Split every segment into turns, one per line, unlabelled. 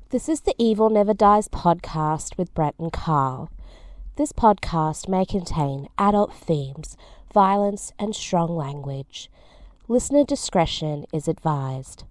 This is the Evil Never Dies podcast with Brett and Carl. This podcast may contain adult themes, violence, and strong language. Listener discretion is advised.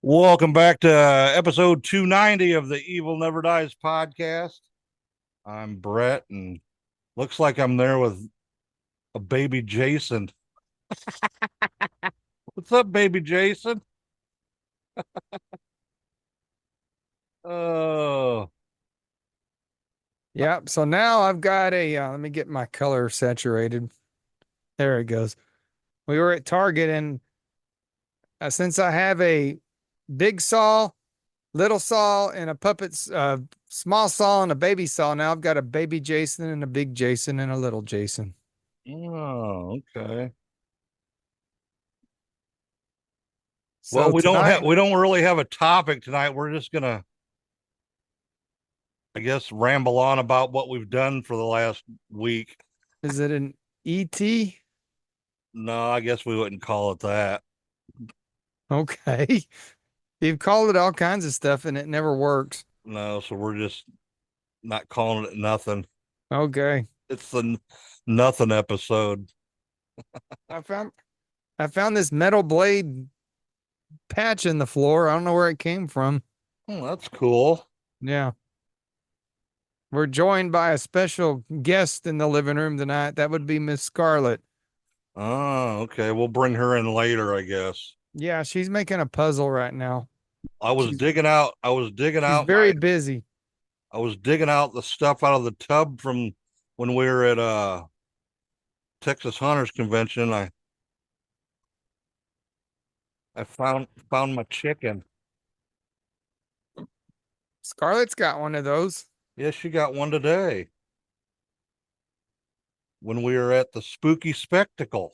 Welcome back to episode 290 of the Evil Never Dies podcast. I'm Brett, and looks like I'm there with a baby Jason. What's up, baby Jason? Oh,
Yep. So now I've got let me get my color saturated. There it goes. We were at Target, and since I have a big saw, little saw, and a small saw and a baby saw, now I've got a baby Jason and a big Jason and a little Jason.
oh, okay.
So
Well,
tonight,
we don't really have a topic tonight. We're just gonna, I guess, ramble on about what we've done for the last week.
is it an ET?
No, I guess we wouldn't call it that.
Okay. You've called it all kinds of stuff, and it never works.
No, so we're just not calling it nothing.
Okay.
It's the nothing episode.
I found this metal blade patch in the floor. I don't know where it came from.
Oh, that's cool.
Yeah. We're joined by a special guest in the living room tonight. That would be Miss Scarlett.
Oh, okay. We'll bring her in later, I guess.
Yeah, she's making a puzzle right now.
I was
She's-
digging out.
She's very busy.
I was digging out the stuff out of the tub from when we were at Texas Hunters Convention. I found my chicken.
Scarlett's got one of those.
Yeah, she got one today when we were at the Spooky Spectacle.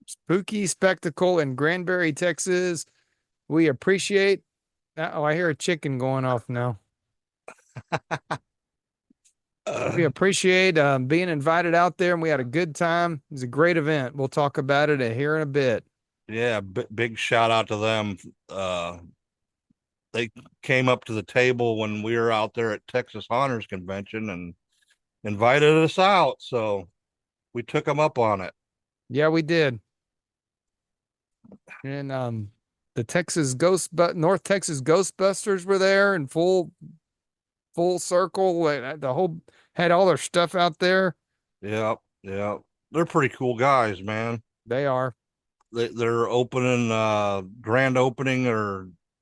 Spooky Spectacle in Granbury, Texas. We appreciate. Oh, I hear a chicken going off now. We appreciate being invited out there, and we had a good time. It was a great event. We'll talk about it here in a bit.
Yeah, big shout out to them. They came up to the table when we were out there at Texas Hunters Convention and invited us out. So we took them up on it.
Yeah, we did. And the North Texas Ghostbusters were there in full circle. And the whole had all their stuff out there.
Yeah. They're pretty cool guys, man.
They are.
They're opening grand opening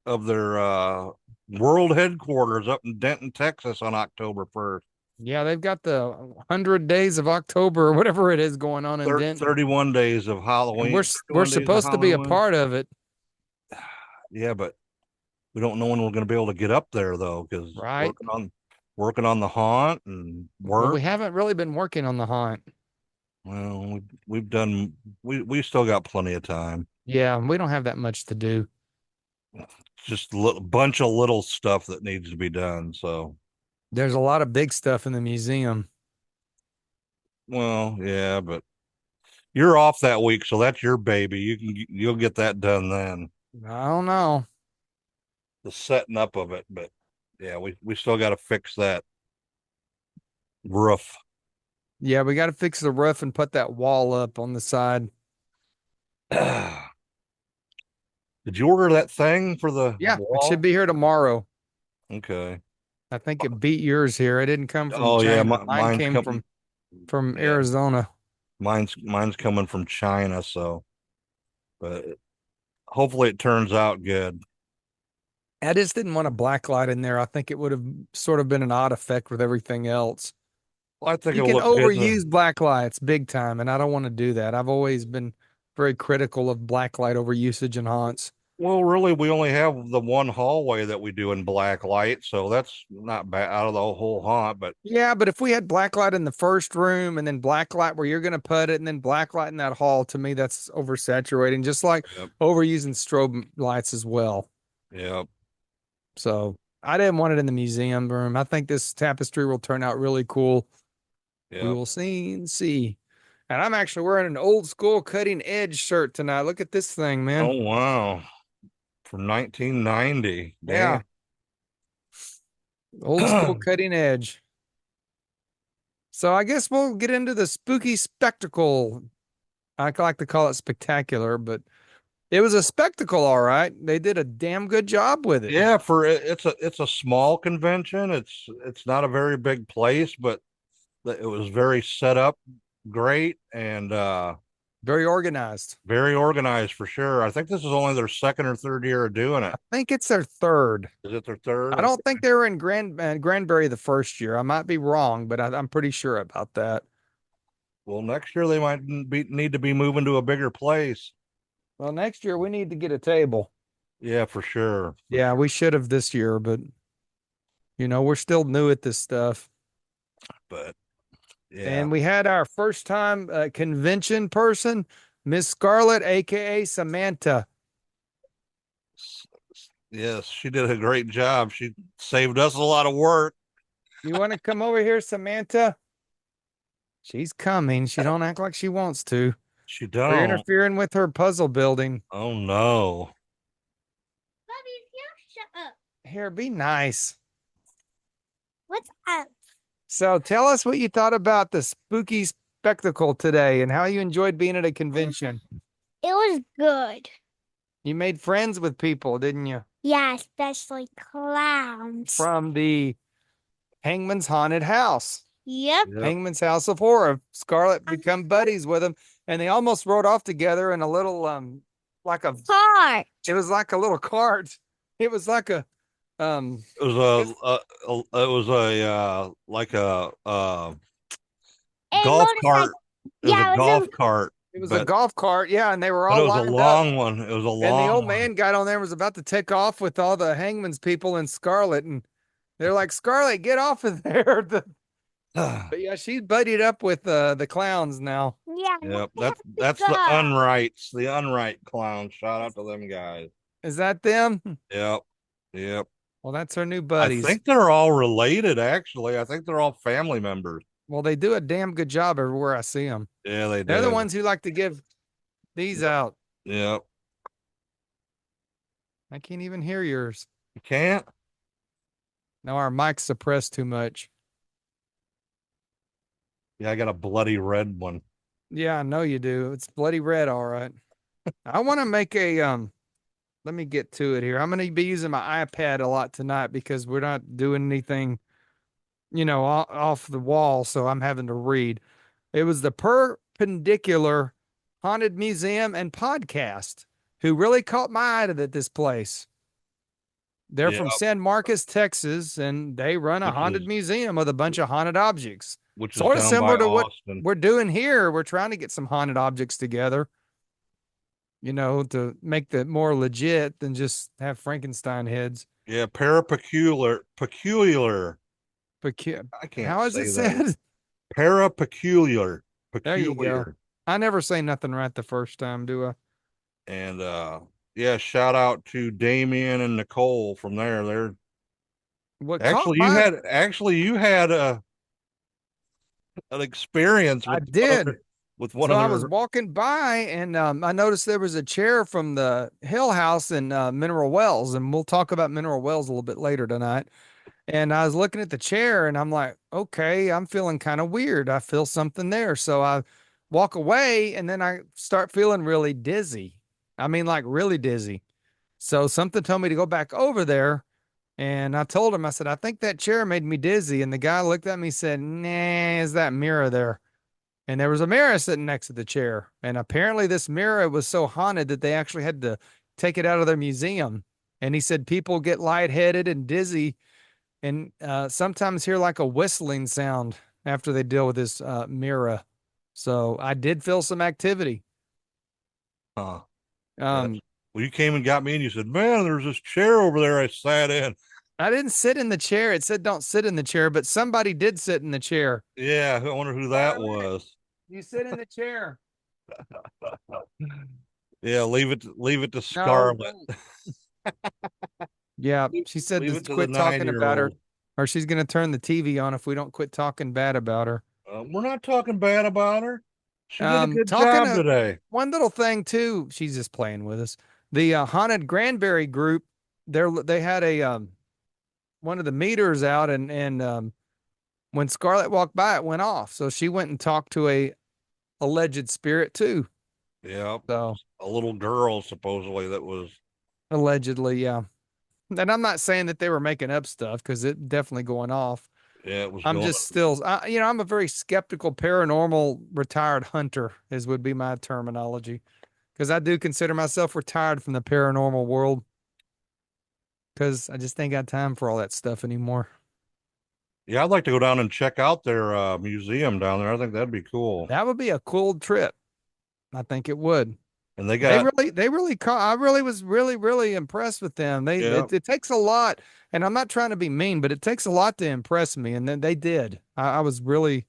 of their world headquarters up in Denton, Texas on October 1st.
Yeah, they've got the 100 days of October or whatever it is going on in Denton.
31 days of Halloween.
We're supposed to be a part of it.
Yeah, but we don't know when we're going to be able to get up there though, because
Right.
working on the haunt and work.
Well, we haven't really been working on the haunt.
Well, we still got plenty of time.
Yeah, we don't have that much to do.
Just a bunch of little stuff that needs to be done. So,
There's a lot of big stuff in the museum.
well, yeah, but you're off that week, so that's your baby. You'll get that done then.
I don't know.
The setting up of it, but yeah, we still got to fix that roof.
Yeah, we got to fix the roof and put that wall up on the side.
Did you order that thing for the
Yeah,
wall?
it should be here tomorrow.
Okay.
I think it beat yours here. It didn't come from
Oh
China.
yeah,
Mine came from
yeah.
Arizona.
Mine's coming from China, so but hopefully it turns out good.
I just didn't want a black light in there. I think it would have sort of been an odd effect with everything else.
Well, I think
You
it'll
can
look good.
overuse black lights big time, and I don't want to do that. I've always been very critical of blacklight over usage in haunts.
Well, really, we only have the one hallway that we do in black light, so that's not bad out of the whole haunt. But
Yeah, but if we had blacklight in the first room and then blacklight where you're going to put it and then blacklight in that hall, to me, that's oversaturating, just like
yep,
overusing strobe lights as well.
yep,
So I didn't want it in the museum room. I think this tapestry will turn out really cool. We
yep.
will see. And I'm actually wearing an old school cutting edge shirt tonight. Look at this thing, man.
Oh wow, from 1990.
Yeah,
Damn.
old school cutting edge. So I guess we'll get into the spooky spectacle. I like to call it spectacular, but it was a spectacle, all right. They did a damn good job with it.
Yeah, it's a small convention. It's not a very big place, but it was very set up great and
Very organized.
very organized for sure. I think this is only their second or third year of doing it.
I think it's their third.
Is it their third?
I don't think they were in Granbury the first year. I might be wrong, but I'm pretty sure about that.
Well, next year they might need to be moving to a bigger place.
Well, next year we need to get a table.
Yeah, for sure.
Yeah, we should have this year, but we're still new at this stuff.
But yeah,
And we had our first time convention person, Miss Scarlett, aka Samantha.
yes, she did a great job. She saved us a lot of work.
You want to come over here, Samantha? She's coming. She don't act like she wants to.
She
We're
don't.
interfering with her puzzle building.
Oh no.
Bobby, shut up.
Here, be nice.
What's up?
So tell us what you thought about the spooky spectacle today and how you enjoyed being at a convention.
It was good.
You made friends with people, didn't you?
Yeah, especially clowns.
From the Hangman's Haunted House.
Yep.
Yep.
Hangman's House of Horror. Scarlett become buddies with them, and they almost rode off together in a little like a
Heart.
it was like a little cart. It was like a
It was it was a like a
And
golf
motorcycle-
cart. It was
Yeah,
a
it was
golf
a-
cart.
it was
but,
a golf cart, yeah, and they were
but
all
it was a
lined up.
long one. It was a long
And the old
one.
man got on there and was about to take off with all the Hangman's people and Scarlett, and they're like, Scarlett, get off of there. But yeah, she's buddied up with the clowns now.
Yeah.
Yep,
they have
that's
to
the
go.
unrights, the unright clowns. Shout out to them guys.
Is that them?
Yep, yep.
Well, that's her new
I
buddies.
think they're all related. Actually, I think they're all family members.
Well, they do a damn good job everywhere I see them.
Yeah, they
They're the
did.
ones who like to give these out.
Yep.
I can't even hear yours.
You can't.
No, our mic's suppressed too much.
Yeah, I got a bloody red one.
Yeah, I know you do. It's bloody red, all right. I want to make a let me get to it here. I'm going to be using my iPad a lot tonight because we're not doing anything, off the wall, so I'm having to read. It was the Perpendicular Haunted Museum and Podcast who really caught my eye at this place. They're from
Yep.
San Marcos, Texas, and they run a
Which
haunted
is-
museum with a bunch of haunted objects.
Which is
Sort of
down
similar
by
to what
Austin.
we're doing here. We're trying to get some haunted objects together, to make that more legit than just have Frankenstein heads.
Yeah, peculiar. I can't.
How is
say
it
that.
said?
Parapeculiar.
There you go.
Peculiar.
I never say nothing right the first time, do I?
And yeah, shout out to Damien and Nicole from there. They're
What caught
actually you had an experience
I
with
did.
with one
So I
of
was
their
walking by and I noticed there was a chair from the Hill House in Mineral Wells, and we'll talk about Mineral Wells a little bit later tonight. And I was looking at the chair and I'm like, okay, I'm feeling kind of weird. I feel something there. So I walk away and then I start feeling really dizzy. I mean, like really dizzy. So something told me to go back over there. And I told him, I said, I think that chair made me dizzy. And the guy looked at me and said, nah, is that mirror there? And there was a mirror sitting next to the chair. And apparently this mirror was so haunted that they actually had to take it out of their museum. And he said people get lightheaded and dizzy and sometimes hear like a whistling sound after they deal with this mirror. So I did feel some activity.
Huh.
Um,
Well, you came and got me and you said, man, there's this chair over there I sat in.
I didn't sit in the chair. It said don't sit in the chair, but somebody did sit in the chair.
Yeah, I wonder who that
Scarlett,
was.
you sit in the chair.
Yeah, leave it to
No,
Scarlett.
don't. Yeah, she said
Leave
to
it to the
quit talking about her,
9-year-old.
or she's going to turn the TV on if we don't quit talking bad about her.
We're not talking bad about her. She did a good
Talking
job
to
today.
one little thing too. She's just playing with us. The haunted Granbury group. They had a one of the meters out, and when Scarlett walked by, it went off. So she went and talked to a alleged spirit too.
Yeah,
So
a little girl supposedly that was.
allegedly, yeah. And I'm not saying that they were making up stuff because it definitely going off.
Yeah, it was
I'm
going.
just still, I'm a very skeptical paranormal retired hunter, as would be my terminology, because I do consider myself retired from the paranormal world because I just ain't got time for all that stuff anymore.
Yeah, I'd like to go down and check out their museum down there. I think that'd be cool.
That would be a cool trip. I think it would.
And they
They
got
really, they really, I really was really impressed with them.
yeah,
It takes a lot, and I'm not trying to be mean, but it takes a lot to impress me. And then they did. I was really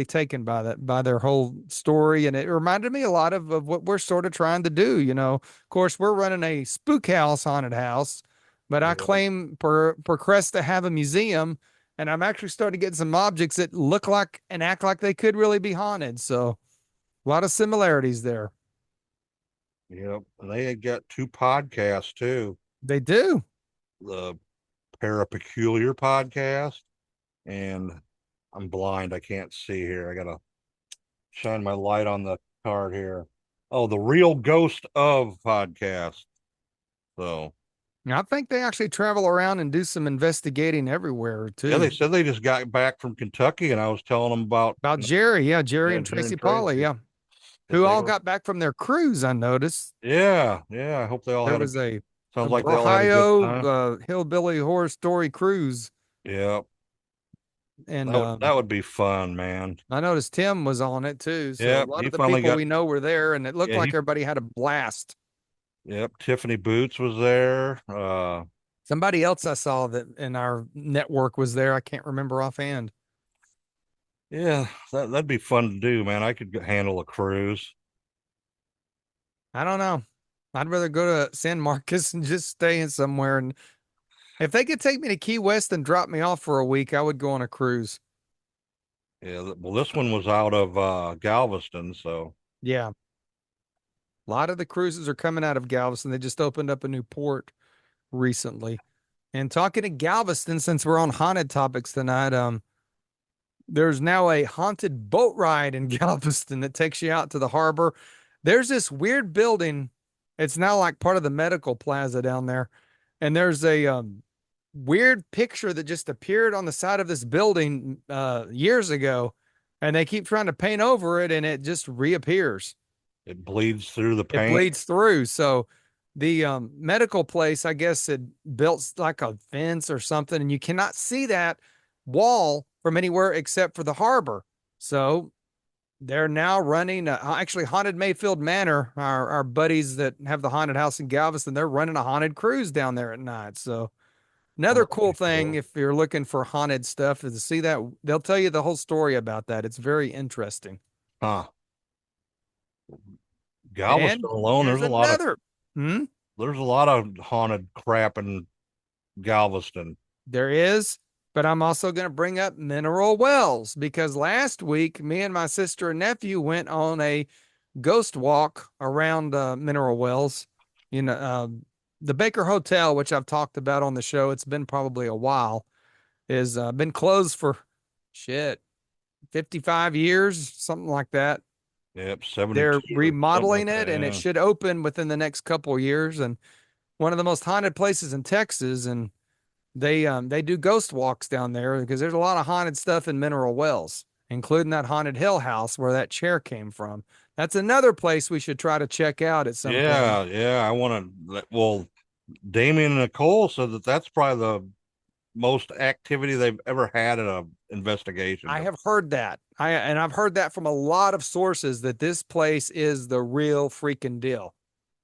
taken by that, by their whole story. And it reminded me a lot of what we're sort of trying to do. Of course, we're running a spook house, haunted house, but I
yeah,
claim per crest to have a museum. And I'm actually starting to get some objects that look like and act like they could really be haunted. So a lot of similarities there.
yeah. And they had got 2 podcasts too.
They do.
The Parapeculiar podcast, and I'm blind. I can't see here. I gotta shine my light on the card here. Oh, the Real Ghost of podcast. So
I think they actually travel around and do some investigating everywhere
yeah, they
too.
said they just got back from Kentucky, and I was telling them about
About Jerry, yeah, Jerry
yeah,
and
Jerry
Tracy
and
Polly,
Tracy.
yeah,
That
who
they
all
were,
got back from their cruise. I noticed
yeah, yeah. I hope they all
there
had a
was
good.
a
Sounds like they all had a good time.
Ohio hillbilly horror story cruise,
Yeah,
and
that would be fun, man.
I noticed Tim was on it too. So a
Yep,
lot
he
of the
finally
people
got.
we know were there, and it looked
Yeah,
like
he.
everybody had a blast.
Yep, Tiffany Boots was there.
Somebody else I saw that in our network was there. I can't remember offhand.
Yeah, that'd be fun to do, man. I could handle a cruise.
I don't know. I'd rather go to San Marcos and just stay in somewhere. And if they could take me to Key West and drop me off for a week, I would go on a cruise.
Yeah, well, this one was out of Galveston, so
Yeah. A lot of the cruises are coming out of Galveston. They just opened up a new port recently. And talking to Galveston, since we're on haunted topics tonight, there's now a haunted boat ride in Galveston that takes you out to the harbor. There's this weird building. It's now like part of the medical plaza down there. And there's a weird picture that just appeared on the side of this building years ago. And they keep trying to paint over it and it just reappears.
it bleeds through the
It
paint.
bleeds through. So the medical place, I guess, had built like a fence or something, and you cannot see that wall from anywhere except for the harbor. So they're now running actually Haunted Mayfield Manor. Our buddies that have the haunted house in Galveston, they're running a haunted cruise down there at night. So
Oh,
another
that'd
cool
be
thing,
cool.
if you're looking for haunted stuff, is to see that they'll tell you the whole story about that. It's very interesting.
Huh. Galveston
And
alone,
here's another. Hmm?
there's a lot of haunted crap in Galveston.
There is, but I'm also going to bring up mineral wells because last week, me and my sister and nephew went on a ghost walk around mineral wells. You know, the Baker Hotel, which I've talked about on the show, it's been probably a while, is been closed for shit 55 years, something like that.
Yep, 72
They're
or something
remodeling
like
it,
that.
and it
Yeah.
should open within the next couple of years. And one of the most haunted places in Texas, and they do ghost walks down there because there's a lot of haunted stuff in Mineral Wells, including that haunted hill house where that chair came from. That's another place we should try to check out at some point.
Yeah, yeah. I want to. Well, Damien and Nicole said that that's probably the most activity they've ever had in a investigation.
I have heard that. I've heard that from a lot of sources that this place is the real freaking deal.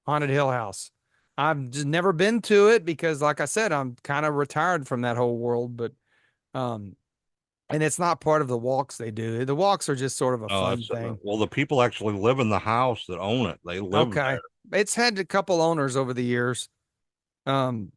Haunted Hill House. I've just never been to it because, like I said, I'm kind of retired from that whole world, but um, and it's not part of the walks they do. The walks are just sort of a fun thing.
Well, the people actually live in the house that own it. They live
Okay.
there.
It's had a couple owners over the years. Um,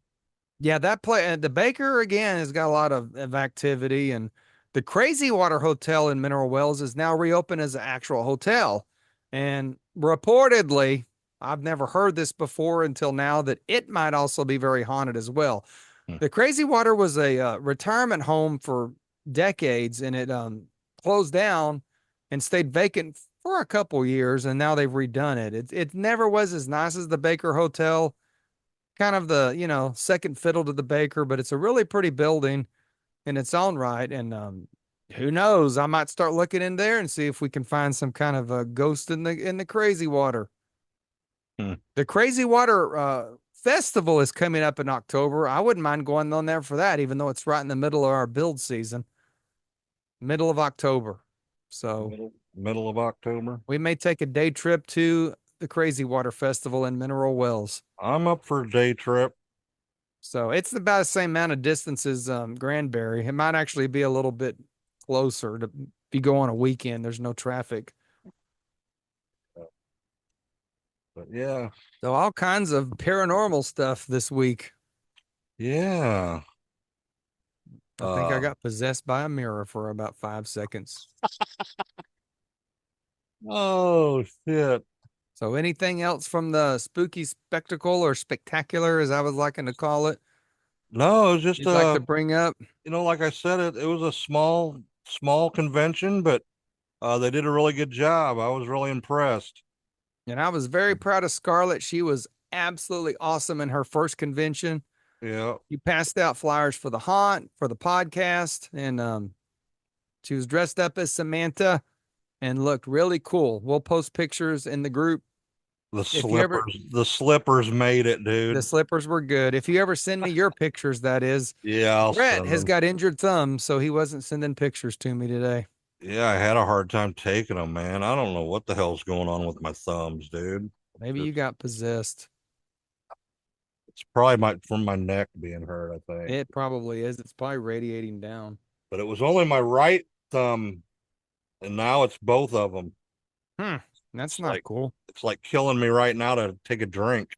yeah, that play the Baker again has got a lot of activity, and the Crazy Water Hotel in Mineral Wells is now reopened as an actual hotel. And reportedly, I've never heard this before until now, that it might also be very haunted as well.
Hmm.
The Crazy Water was a retirement home for decades, and it closed down and stayed vacant for a couple years, and now they've redone it. It never was as nice as the Baker Hotel, kind of the, second fiddle to the Baker, but it's a really pretty building in its own right. And who knows? I might start looking in there and see if we can find some kind of a ghost in the Crazy Water.
Hmm.
The Crazy Water Festival is coming up in October. I wouldn't mind going on there for that, even though it's right in the middle of our build season, middle of October. So
Middle of October.
we may take a day trip to the Crazy Water Festival in Mineral Wells.
I'm up for a day trip.
So it's about the same amount of distance as Granbury. It might actually be a little bit closer to be go on a weekend. There's no traffic.
But yeah.
So all kinds of paranormal stuff this week.
Yeah.
I think I got possessed by a mirror for about 5 seconds.
Oh shit.
So anything else from the spooky spectacle or spectacular, as I was liking to call it,
No, it was just
you'd like to bring up?
like I said, it was a small convention, but they did a really good job. I was really impressed.
And I was very proud of Scarlett. She was absolutely awesome in her first convention.
Yeah.
You passed out flyers for the haunt, for the podcast, and she was dressed up as Samantha and looked really cool. We'll post pictures in the group.
The slippers made it, dude.
The slippers were good. If you ever send me your pictures, that is.
Yeah, I'll
Brett
send
has
them.
got injured thumbs, so he wasn't sending pictures to me today.
Yeah, I had a hard time taking them, man. I don't know what the hell's going on with my thumbs, dude.
Maybe you got possessed.
It's probably from my neck being hurt, I think.
It probably is. It's probably radiating down.
But it was only my right thumb, and now it's both of them.
That's
It's
not cool.
It's like killing me right now to take a drink.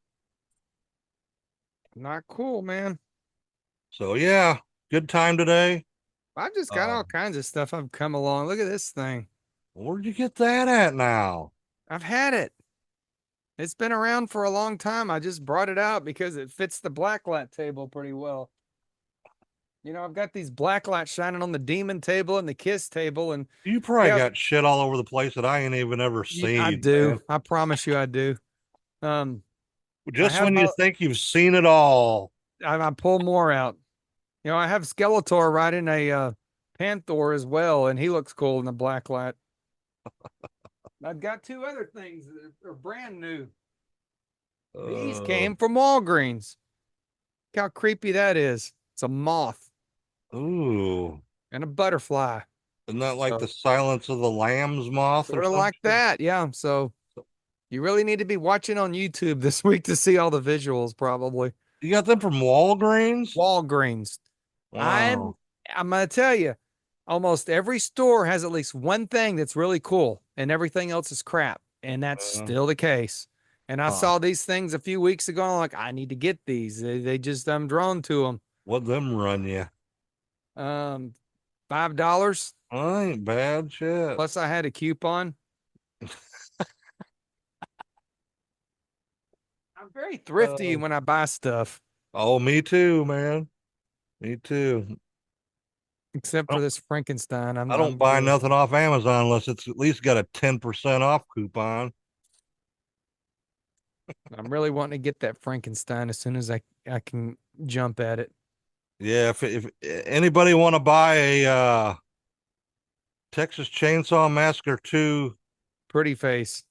Not cool, man.
So yeah, good time today.
I've just got all kinds of stuff I've come along. Look at this thing.
Where'd you get that at now?
I've had it. It's been around for a long time. I just brought it out because it fits the blacklight table pretty well. I've got these blacklights shining on the demon table and the kiss table, and
You probably got shit all over the place that I ain't even ever seen.
I do.
Man.
I promise you, I do.
Just when you think you've seen it all,
I pull more out. I have Skeletor riding a Panther as well, and he looks cool in the blacklight. I've got two other things that are brand new. These came from Walgreens. Look how creepy that is. It's a moth.
Ooh.
And a butterfly.
Isn't that like the Silence of the Lambs moth?
Sort of like that, yeah. So you really need to be watching on YouTube this week to see all the visuals, probably.
You got them from Walgreens?
Walgreens.
Wow.
I'm going to tell you, almost every store has at least one thing that's really cool, and everything else is crap. And that's still the case. And I saw these things a few weeks ago. And I'm like, I need to get these. They just, I'm drawn to them.
What them run you?
$5.
Ain't bad shit.
Plus, I had a coupon. I'm very thrifty when I buy stuff.
Oh, me too, man. Me too.
Except for this Frankenstein.
I don't buy nothing off Amazon unless it's at least got a 10% off coupon.
I'm really wanting to get that Frankenstein as soon as I can jump at it.
Yeah, if anybody want to buy a Texas Chainsaw Massacre 2
Pretty face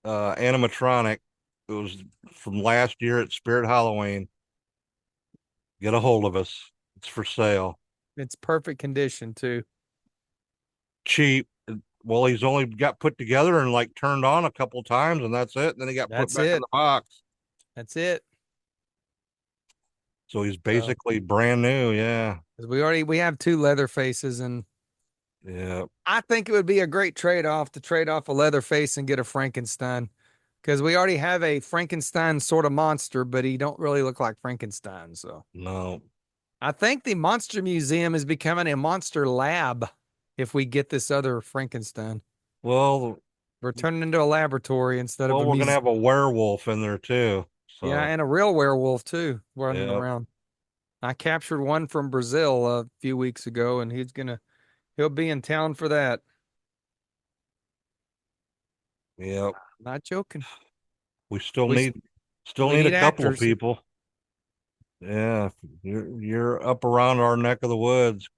animatronic, it was from last year at Spirit Halloween, get a hold of us. It's for sale.
It's perfect condition too.
cheap. Well, he's only got put together and like turned on a couple times, and that's it. And then he got put
That's
back in
it.
the box.
That's it.
So he's basically brand new. Yeah.
'Cause we have 2 Leatherfaces, and
Yeah.
I think it would be a great trade-off to trade off a Leatherface and get a Frankenstein. Because we already have a Frankenstein sort of monster, but he don't really look like Frankenstein. So
No.
I think the Monster Museum is becoming a monster lab if we get this other Frankenstein.
Well,
We're turning into a laboratory instead of a
we're gonna
museum.
have a werewolf in there too. So
Yeah, and a real werewolf too running
Yep.
around. I captured one from Brazil a few weeks ago, and he'll be in town for that.
Yep.
Not joking.
We still
We
need
we
a
need
couple of
actors.
people. Yeah, if you're up around our neck of the woods.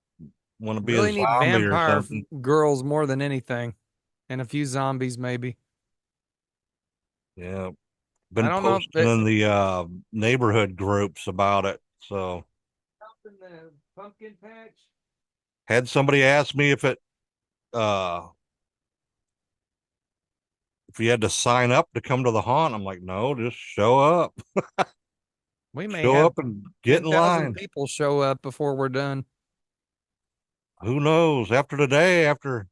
Want to be a
Really need
zombie or
vampire
something?
girls more than anything, and a few zombies maybe.
Yeah,
I
been
don't know if
posting in the neighborhood groups about it. So
in the pumpkin patch.
had somebody ask me uh if you had to sign up to come to the haunt. I'm like, no, just show up.
We may
Show
have
up and get in
10,000
line.
people show up before we're done.
Who knows? After today, after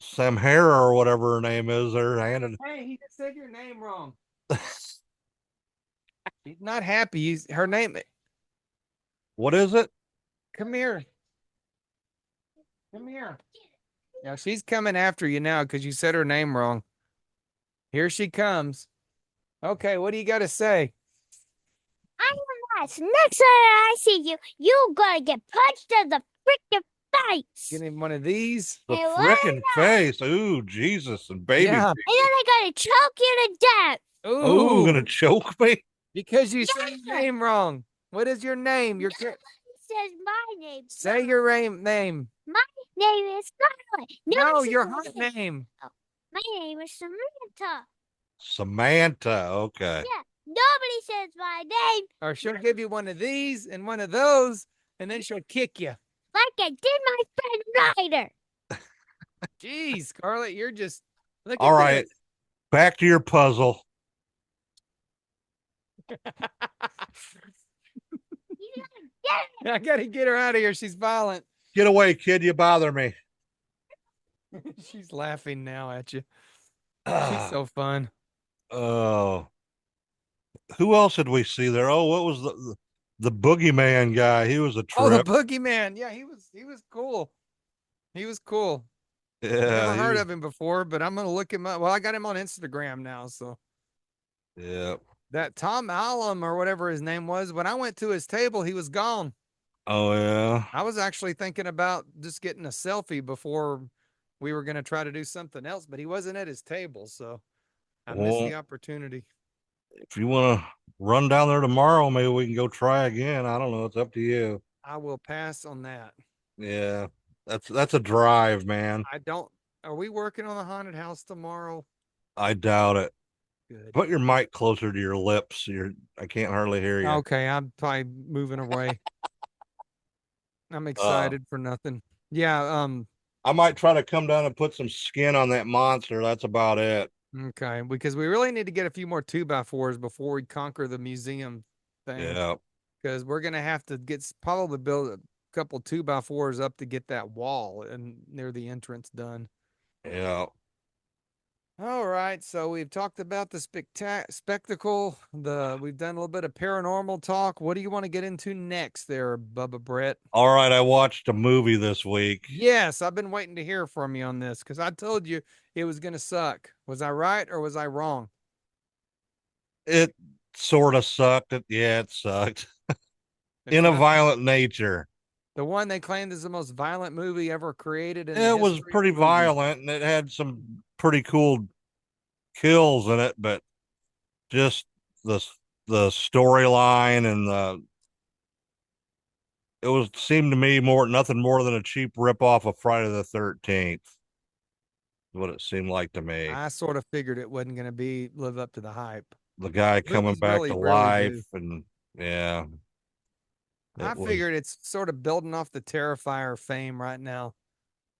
Samhara or whatever her name is, they're handed.
Hey, he just said your name wrong. He's not happy. Her name.
What is it?
Come here. Come here. Yeah, she's coming after you now because you said her name wrong. Here she comes. Okay, what do you got to say?
I'm nuts. Next time I see you, you're gonna get punched in the freaking face.
Get him one of these.
The
Hey, what?
frickin' face. Ooh, Jesus and baby.
Yeah.
And then they're gonna choke you to death.
Oh,
Ooh,
gonna choke me.
because you said your name wrong. What is your name? Your
Nobody says my name.
say your name.
Name is Scarlet.
No,
says
your
my
hot
name.
name.
My name is Samantha.
Samantha. Okay.
Yeah. Nobody says my name
Or she'll give you one of these and one of those, and then she'll kick you.
like I did my friend Ryder.
Jeez, Scarlett, you're just look
All
at
right. Back to your puzzle.
this.
You gotta get it.
I gotta get her out of here. She's violent.
Get away, kid. You bother me.
She's laughing now at you. She's so fun.
Oh. Who else did we see there? Oh, what was the boogeyman guy? He was a
Oh, the
trip.
boogeyman. Yeah, he was cool. He was cool.
Yeah.
Never
he
heard
was-
of him before, but I'm gonna look him up. Well, I got him on Instagram now, so
Yeah.
that Tom Allen or whatever his name was, when I went to his table, he was gone.
Oh yeah.
I was actually thinking about just getting a selfie before we were gonna try to do something else, but he wasn't at his table, so I missed
Well,
the opportunity.
if you want to run down there tomorrow, maybe we can go try again. I don't know. It's up to you.
I will pass on that.
Yeah. That's a drive, man.
I don't. Are we working on the haunted house tomorrow?
I doubt it.
Good.
Put your mic closer to your lips. I can't hardly hear you.
Okay, I'm probably moving away. I'm excited for nothing. Yeah.
I might try to come down and put some skin on that monster. That's about it.
Okay, because we really need to get a few more 2x4s before we conquer the museum thing.
Yeah.
Because we're gonna have to probably build a couple 2x4s up to get that wall and near the entrance done.
Yeah.
All right, so we've talked about the spectacle. We've done a little bit of paranormal talk. What do you want to get into next, there, Bubba Brett?
All right. I watched a movie this week.
Yes, I've been waiting to hear from you on this because I told you it was gonna suck. Was I right or was I wrong?
It sort of sucked. It sucked.
It's
In a
not
violent nature.
the one they claimed is the most violent movie ever created. In the
It was
history of
pretty
movies.
violent and it had some pretty cool kills in it, but just the storyline and seemed to me nothing more than a cheap ripoff of Friday the 13th. What it seemed like to me.
I sort of figured it wasn't going to live up to the hype.
The guy coming
Movies
back
really
to
rarely
life
do.
and yeah.
I figured it's sort of building off the Terrifier fame right now.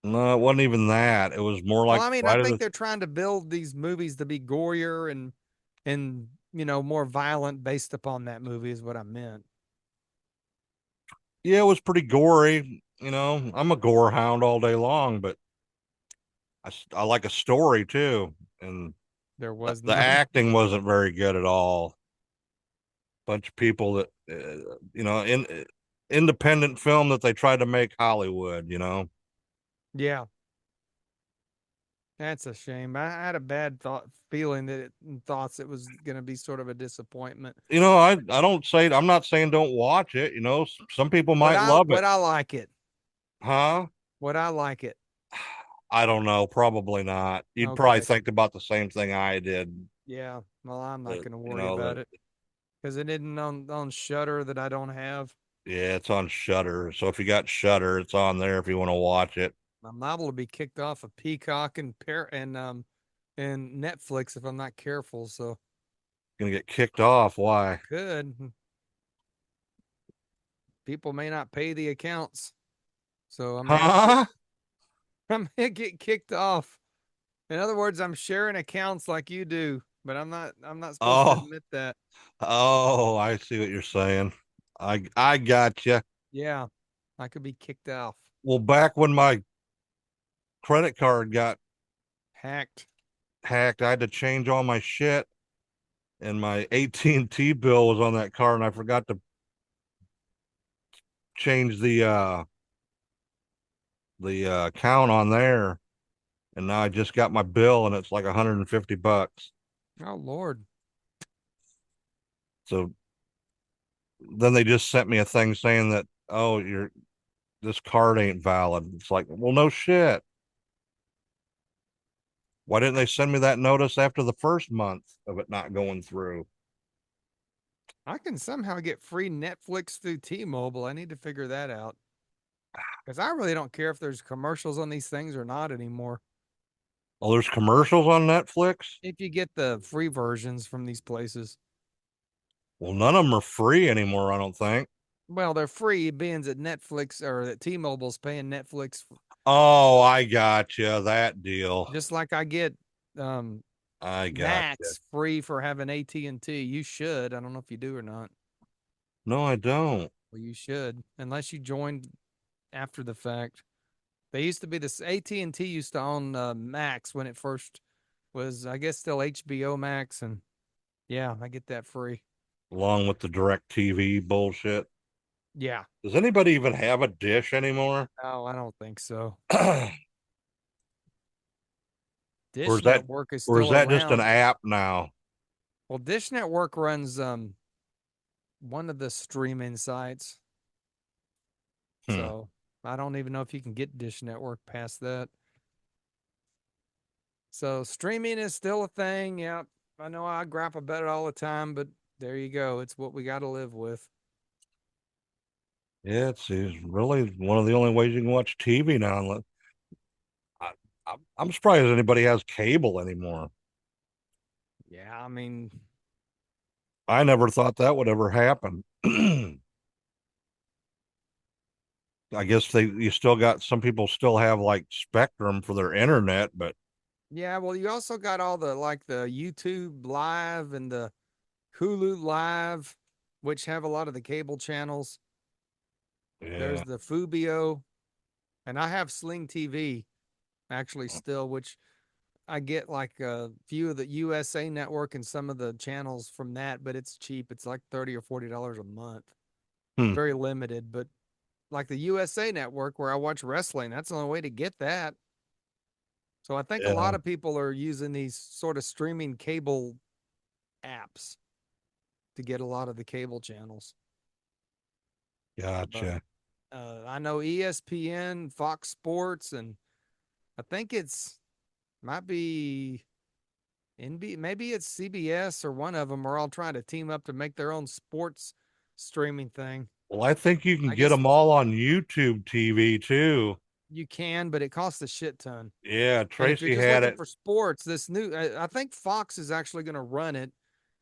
No, it wasn't even that. It was more
Well,
like
I mean, I
Friday
think
the
they're trying to build these movies to be gorier and more violent based upon that movie is what I meant.
Yeah, it was pretty gory. I'm a gore hound all day long, but I like a story too. And
There was
the
none.
acting wasn't very good at all. Bunch of people that, in independent film that they tried to make Hollywood.
Yeah, that's a shame. I had a bad feeling that thoughts it was going to be sort of a disappointment.
I don't say, I'm not saying don't watch it. Some people
Would
might
I
love
would
it.
I like it?
Huh?
Would I like it?
I don't know. Probably not. You'd probably
Okay.
think about the same thing I did.
Yeah. Well, I'm not
That,
going to
you
worry
know,
about
that
it because it isn't on Shutter that I don't have.
Yeah, it's on Shutter. So if you got Shutter, it's on there if you want to watch it.
I'm liable to be kicked off of Peacock and Netflix if I'm not careful. So
Gonna get kicked off.
I
Why?
could. People may not pay the accounts, so I may have to get
Huh?
I may get kicked off. In other words, I'm sharing accounts like you do, but I'm not supposed to
Oh,
admit that.
oh, I see what you're saying. I got you.
Yeah, I could be kicked off.
Well, back when my credit card got
Hacked.
hacked, I had to change all my shit, and my AT&T bill was on that card, and I forgot to change the account on there, and now I just got my bill, and it's like $150.
Oh Lord.
So then they just sent me a thing saying that, oh, this card ain't valid. It's like, well, no shit. Why didn't they send me that notice after the first month of it not going through?
I can somehow get free Netflix through T-Mobile. I need to figure that out. Because I really don't care if there's commercials on these things or not anymore.
Well, there's commercials on Netflix.
If you get the free versions from these places.
Well, none of them are free anymore, I don't think.
Well, they're free being that Netflix or that T-Mobile's paying Netflix
Oh, I got you. That deal.
just like I get um
I got you.
Max free for having AT&T. You should. I don't know if you do or not.
No, I don't.
Well, you should, unless you joined after the fact. They used to be this AT&T used to own Max when it first was, I guess, still HBO Max, and yeah, I get that free.
Along with the direct TV bullshit.
Yeah.
Does anybody even have a dish anymore?
No, I don't think so.
or
Dish
is that
Network is
or is
still
that just an
around.
app now?
Well, Dish Network runs one of the streaming sites.
Hmm.
So I don't even know if you can get Dish Network past that. So streaming is still a thing. Yeah, I know I grapple about it all the time, but there you go. It's what we got to live with.
Yeah, it's really one of the only ways you can watch TV now. I, I'm surprised anybody has cable anymore.
Yeah, I mean,
I never thought that would ever happen. I guess you still got some people still have like Spectrum for their internet, but
yeah, well, you also got all the like the YouTube Live and the Hulu Live, which have a lot of the cable channels.
yeah,
There's the Fubio, and I have Sling TV actually still, which I get like a few of the USA Network and some of the channels from that, but it's cheap. It's like $30 or $40 a month.
hmm.
Very limited, but like the USA Network where I watch wrestling, that's the only way to get that. So I think a
Yeah,
lot of people are using these sort of streaming cable apps to get a lot of the cable channels. But
gotcha.
I know ESPN, Fox Sports, and I think might be maybe it's CBS or one of them are all trying to team up to make their own sports streaming thing.
Well, I think you can
I
get
guess
them all on YouTube TV too.
you can, but it costs a shit ton.
Yeah,
And if you're
Tracy
just
had
looking
it.
for sports, this new I think Fox is actually going to run it,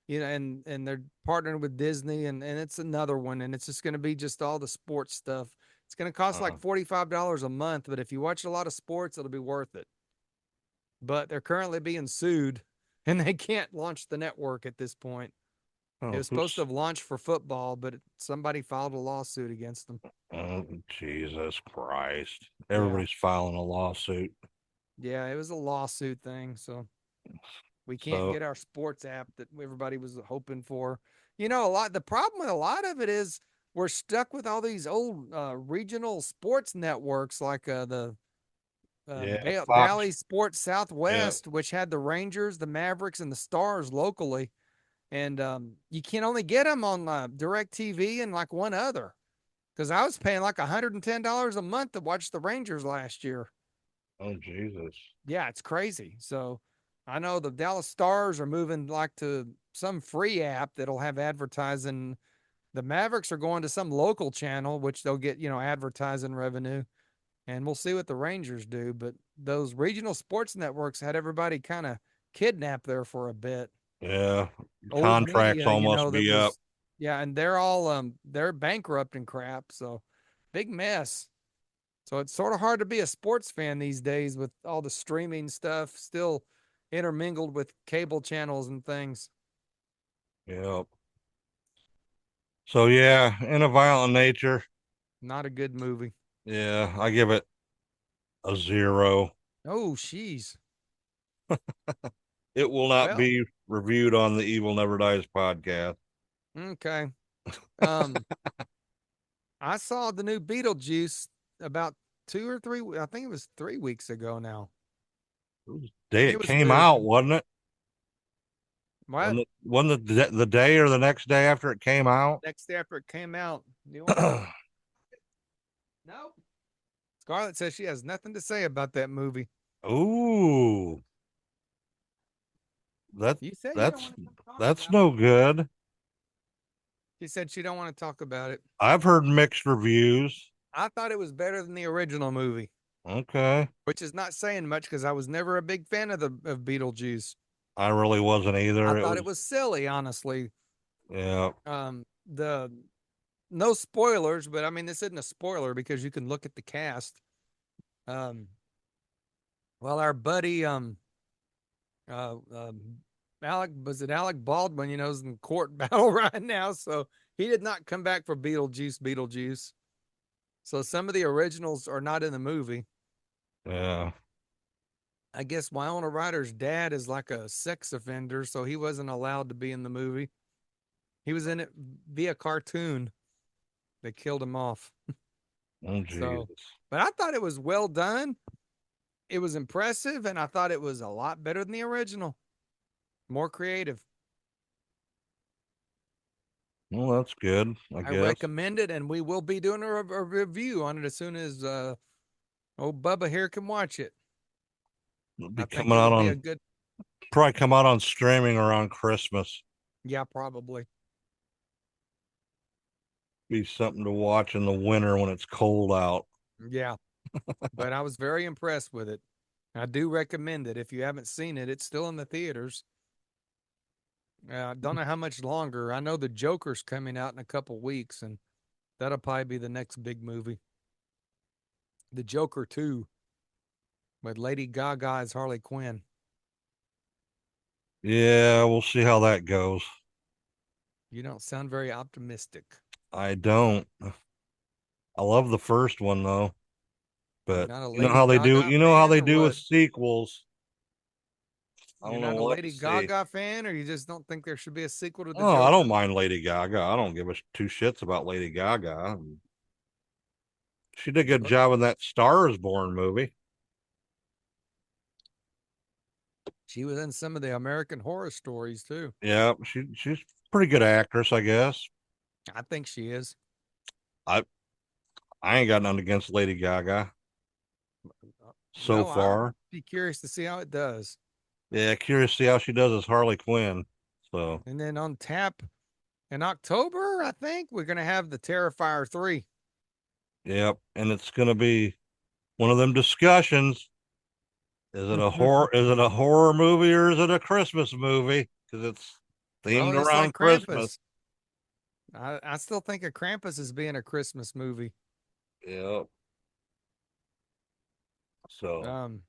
and they're partnering with Disney and it's another one and it's just going to be just all the sports stuff. It's going to cost like $45 a month, but if you watch a lot of sports, it'll be worth it. But they're currently being sued, and they can't launch the network at this point. It was supposed to have launched for football, but somebody filed a lawsuit against them.
Oh, Jesus Christ. Everybody's filing a lawsuit.
Yeah, it was a lawsuit thing, so we can't get our sports app that everybody was hoping for. The problem with a lot of it is we're stuck with all these old regional sports networks like the Valley Sports Southwest, which had the Rangers, the Mavericks, and the Stars locally. And you can only get them on DirecTV and like one other. Because I was paying like $110 a month to watch the Rangers last year.
Oh, Jesus.
Yeah, it's crazy. So I know the Dallas Stars are moving like to some free app that'll have advertising. The Mavericks are going to some local channel, which they'll get, advertising revenue. And we'll see what the Rangers do. But those regional sports networks had everybody kind of kidnapped there for a bit.
Yeah.
Old
Contracts
media,
almost be up.
Yeah, and they're all they're bankrupt and crap. So big mess. So it's sort of hard to be a sports fan these days with all the streaming stuff still intermingled with cable channels and things.
Yep. So yeah, in a violent nature.
Not a good movie.
Yeah, I give it a 0.
Oh, jeez.
It will not be reviewed on the Evil Never Dies podcast.
Okay. I saw the new Beetlejuice about 2 or 3, I think it was 3 weeks ago now.
It came out, wasn't it?
What?
Wasn't it the day or the next day after it came out?
Next day after it came out. No. Scarlett says she has nothing to say about that movie.
Ooh. That's no good.
She said she don't want to talk about it.
I've heard mixed reviews.
I thought it was better than the original movie.
Okay.
Which is not saying much because I was never a big fan of Beetlejuice.
I really wasn't either.
I thought it was silly, honestly.
Yeah.
No spoilers, but I mean this isn't a spoiler because you can look at the cast. Well, our buddy Alec Baldwin, is in court battle right now, so he did not come back for Beetlejuice. So some of the originals are not in the movie.
Yeah.
I guess Winona Ryder's dad is like a sex offender, so he wasn't allowed to be in the movie. He was in it via cartoon. They killed him off.
Oh, Jesus.
But I thought it was well done. It was impressive, and I thought it was a lot better than the original. More creative.
Well, that's good, I guess.
Recommend it, and we will be doing a review on it as soon as old Bubba here can watch it.
It'll be coming out on probably come out on streaming around Christmas.
Yeah, probably.
Be something to watch in the winter when it's cold out.
Yeah. But I was very impressed with it. I do recommend it. If you haven't seen it, it's still in the theaters. I don't know how much longer. I know the Joker's coming out in a couple weeks, and that'll probably be the next big movie. The Joker 2 with Lady Gaga as Harley Quinn.
Yeah, we'll see how that goes.
You don't sound very optimistic.
I don't. I love the first one though. But you know how they do with sequels.
You're not a Lady Gaga fan, or you just don't think there should be a sequel to the Joker?
I don't mind Lady Gaga. I don't give a two shits about Lady Gaga. She did a good job in that Star is Born movie.
She was in some of the American Horror Stories too.
Yeah, she's a pretty good actress, I guess.
I think she is.
I ain't got nothing against Lady Gaga so far.
I'd be curious to see how it does.
Yeah, curious to see how she does as Harley Quinn. So,
and then on tap in October, I think we're gonna have the Terrifier 3.
Yep, and it's gonna be one of them discussions. Is it a horror? Is it a horror movie or is it a Christmas movie? Because it's themed around
like
Christmas.
I still think of Krampus as being a Christmas movie.
Yep. So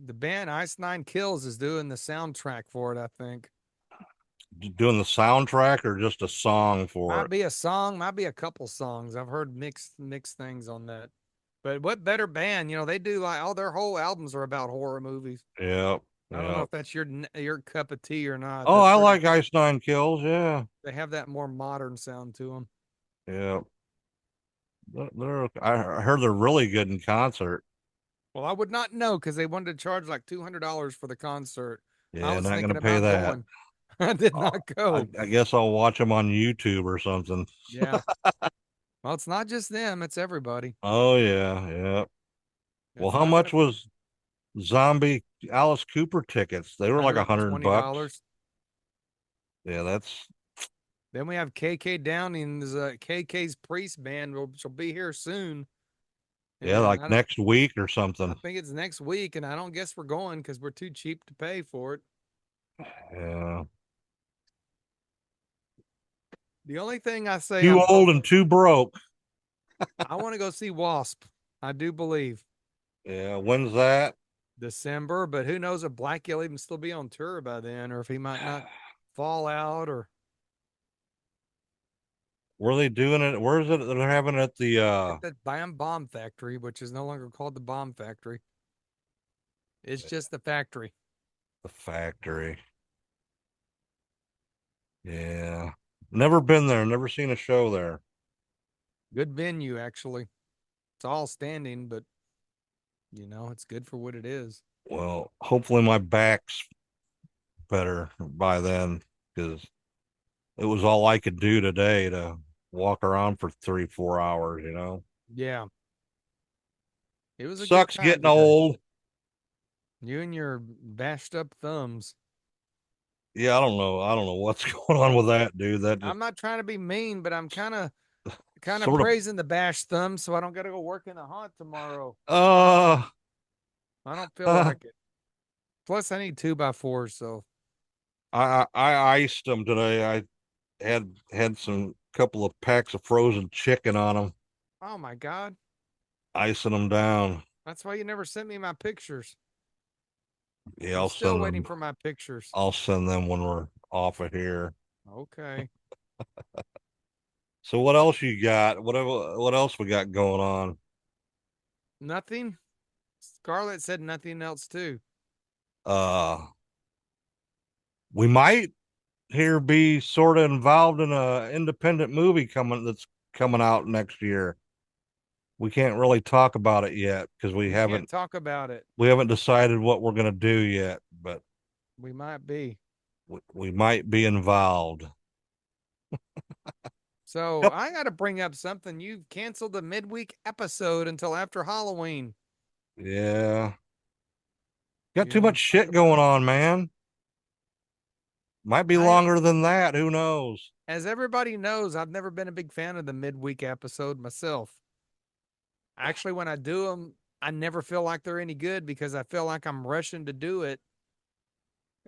The band Ice Nine Kills is doing the soundtrack for it, I think.
doing the soundtrack or just a song for
Might
it?
be a song, might be a couple songs. I've heard mixed things on that. But what better band? You know, they do like all their whole albums are about horror movies.
Yep.
I don't know
Yep.
if that's your cup of tea or not.
Oh, I like Ice Nine Kills. Yeah.
They have that more modern sound to them.
Yep. I heard they're really good in concert.
Well, I would not know because they wanted to charge like $200 for the concert. I
Yeah,
was
not
thinking
gonna pay
about
that.
going. I did
Uh,
not
I,
go.
I guess I'll watch them on YouTube or something.
Yeah. Well, it's not just them, it's everybody.
Oh yeah, yeah. Well,
It's
how
not gonna
much was Zombie Alice Cooper tickets? They were like $100.
$120.
Yeah, that's
Then we have KK Downing's KK's Priest Band, which will be here soon.
yeah,
And
like next week or something.
I think it's next week, and I don't guess we're going because we're too cheap to pay for it.
Yeah.
The only thing I say
Too old and too broke.
I want to go see Wasp. I do believe
Yeah, when's that?
December, but who knows if Blackie will even still be on tour by then, or if he might not fall out, or
Were they doing it? Where is it? They're having it at the
at the Bomb Factory, which is no longer called the Bomb Factory. It's just the factory.
the factory. Yeah. Never been there, never seen a show there.
Good venue, actually. It's all standing, but you know, it's good for what it is.
Well, hopefully my back's better by then because it was all I could do today to walk around for 3-4 hours, you know.
Yeah. It was a good
Sucks
time
getting
today.
old.
You and your bashed up thumbs.
Yeah, I don't know. I don't know what's going on with that, dude. That just
I'm not trying to be mean, but I'm kind of
sort of
praising the bashed thumb so I don't got to go work in the hot tomorrow.
uh
I don't feel like it. Plus, I need 2x4s, so
I iced them today. I had some couple of packs of frozen chicken on them,
oh my God.
icing them down.
That's why you never sent me my pictures.
Yeah,
I'm still waiting for my pictures.
I'll send them when we're off of here.
Okay.
So what else you got? What else we got going on?
Nothing. Scarlett said nothing else too.
Uh we might here be sort of involved in a independent movie that's coming out next year. We can't really talk about it yet because
We can't talk about it.
we haven't decided what we're gonna do yet, but
We might be.
we might be involved.
So
Yep.
I got to bring up something. You've canceled the midweek episode until after Halloween.
Yeah. Got
You
too
wanna
much shit
talk
going
about
on, man. Might be
I,
longer than that. Who knows?
as everybody knows, I've never been a big fan of the midweek episode myself. Actually, when I do them, I never feel like they're any good because I feel like I'm rushing to do it.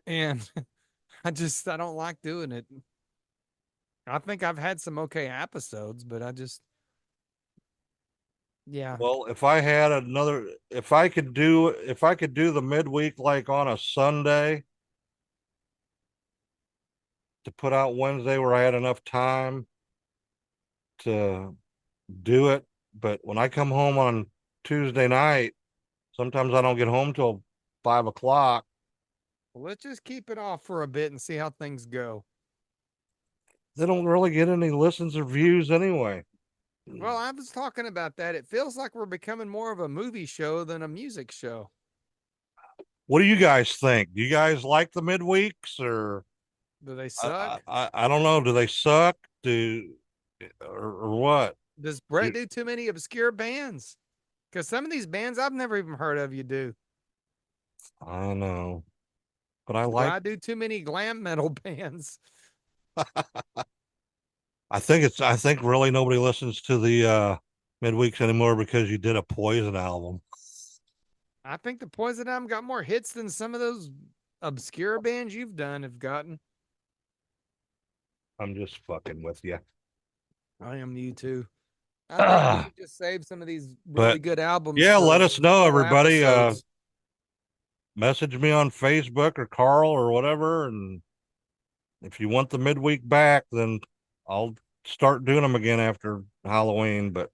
And I don't like doing it. I think I've had some okay episodes, but yeah.
Well, if I could do the midweek like on a Sunday to put out Wednesday where I had enough time to do it. But when I come home on Tuesday night, sometimes I don't get home till 5 o'clock.
Well, let's just keep it off for a bit and see how things go.
They don't really get any listens or views anyway.
Well, I was talking about that. It feels like we're becoming more of a movie show than a music show.
What do you guys think? Do you guys like the midweeks or
Do they suck?
I don't know. Do they suck? Or what?
Does Brett do too many obscure bands? Because some of these bands I've never even heard of, you do.
I don't know. But I
Do
like
I do too many glam metal bands?
I think really nobody listens to the midweeks anymore because you did a Poison album.
I think the Poison album got more hits than some of those obscure bands you've done have gotten.
I'm just fucking with you.
I am you too. I think we should just save some of these really
But,
good albums.
yeah, let
for
us know,
full
everybody.
episodes.
Message me on Facebook or Carl or whatever, and if you want the midweek back, then I'll start doing them again after Halloween. But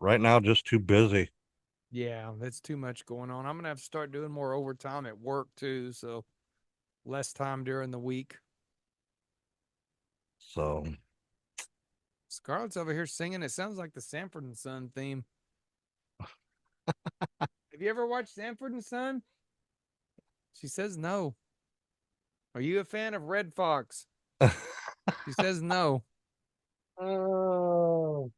right now, just too busy.
Yeah, that's too much going on. I'm gonna have to start doing more overtime at work too, so less time during the week.
So
Scarlett's over here singing. It sounds like the Sanford and Son theme. Have you ever watched Sanford and Son? She says no. Are you a fan of Red Fox? She says no.
Oh.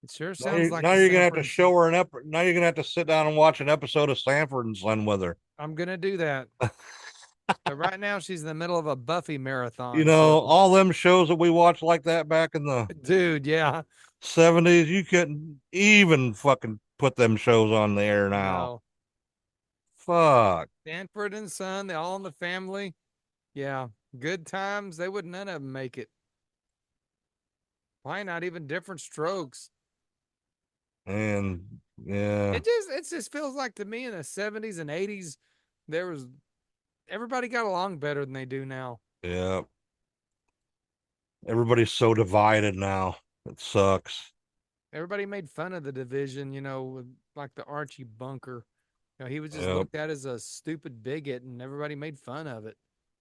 It sure
Now
sounds like
now
a
you're gonna have
Sanford
to
and Son.
show her now you're gonna have to sit down and watch an episode of Sanford and Son with her.
I'm gonna do that. But right now she's in the middle of a Buffy
You
marathon.
know,
So
all them shows that we watched like that back in the
dude, yeah.
70s, you couldn't even fucking put them shows on the air now.
No.
Fuck.
Sanford and Son, they all in the family. Yeah. Good times. They would none of them make it. Why not even different strokes?
And yeah,
It just feels like to me in the 70s and 80s, there was everybody got along better than they do now.
yeah. Everybody's so divided now. It sucks.
Everybody made fun of the division, with like the Archie Bunker. He was just
Yep.
looked at as a stupid bigot and everybody made fun of it.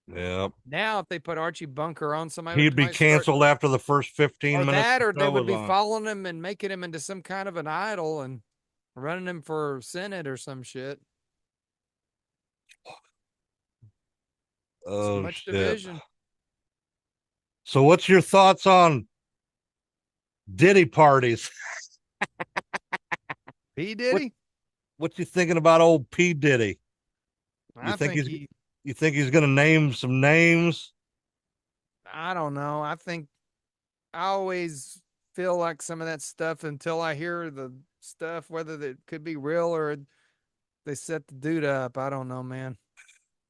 Yep.
Now, if they put Archie Bunker on,
He'd be
might start,
canceled after the first 15
or
minutes
that,
the
or they
show
would
was
be
on.
following him and making him into some kind of an idol and running him for Senate or some shit. So
Oh
much
shit.
division.
So what's your thoughts on Diddy parties?
P.
What
Diddy?
what you thinking about old P. Diddy? You
I
think
think
he's
he,
you think he's gonna name some names?
I don't know. I always feel like some of that stuff until I hear the stuff, whether it could be real or they set the dude up. I don't know, man.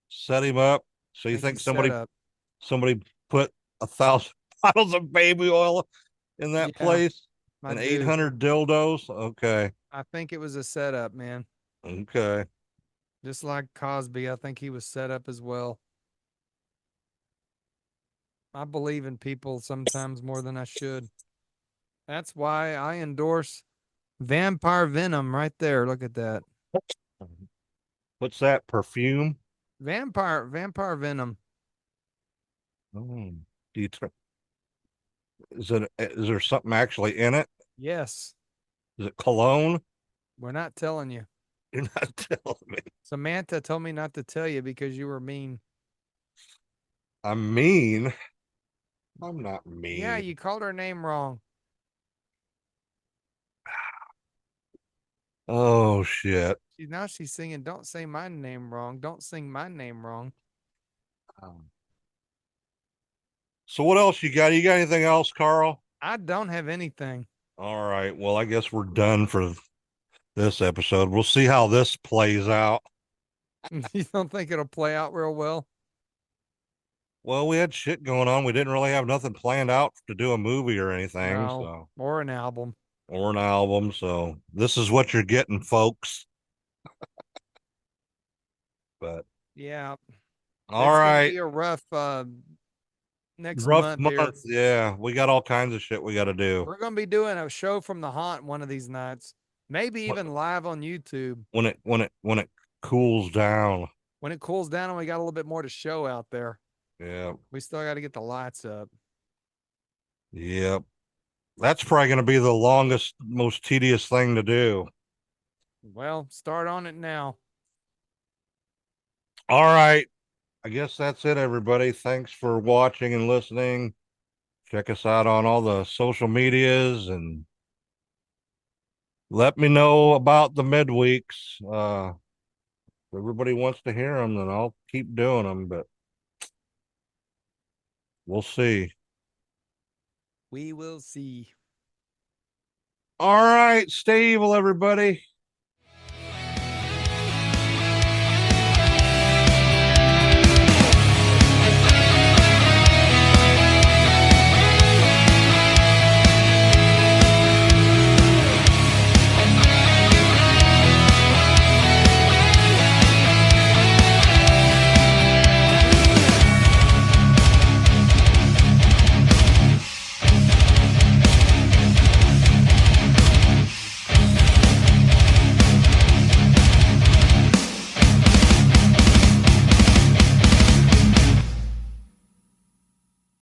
Set him up. So
I
you
think
think
he's set
somebody
up.
somebody put 1,000 bottles of baby oil in that
Yeah,
place
I
and
do.
800 dildos? Okay.
I think it was a setup, man.
Okay.
Just like Cosby, I think he was set up as well. I believe in people sometimes more than I should. That's why I endorse vampire venom right there. Look at that.
What's that? Perfume?
Vampire venom.
Oh. Do you is there something actually in it?
Yes.
Is it cologne?
We're not telling you.
You're not telling me.
Samantha told me not to tell you because you were mean.
I'm mean. I'm not
Yeah,
mean.
you called her name wrong.
Oh shit.
Now she's singing, "Don't say my name wrong. Don't sing my name wrong."
So what else you got? You got anything else, Carl?
I don't have anything.
All right. Well, I guess we're done for this episode. We'll see how this plays out.
You don't think it'll play out real well?
Well, we had shit going on. We didn't really have nothing planned out to do a movie or anything,
No,
so
or an album.
or an album. So this is what you're getting, folks. But
Yeah,
all
it's gonna
right.
be a rough next
Rough
month here.
month. Yeah, we got all kinds of shit we got to do.
We're gonna be doing a show from the haunt one of these nights. Maybe
What-
even live on YouTube.
when it cools down.
When it cools down and we got a little bit more to show out there.
Yeah.
We still got to get the lights up.
Yep. That's probably going to be the longest, most tedious thing to do.
Well, start on it now.
All right. I guess that's it, everybody. Thanks for watching and listening. Check us out on all the social medias and let me know about the midweeks. If everybody wants to hear them, then I'll keep doing them, but we'll see.
We will see.
All right. Stay evil, everybody.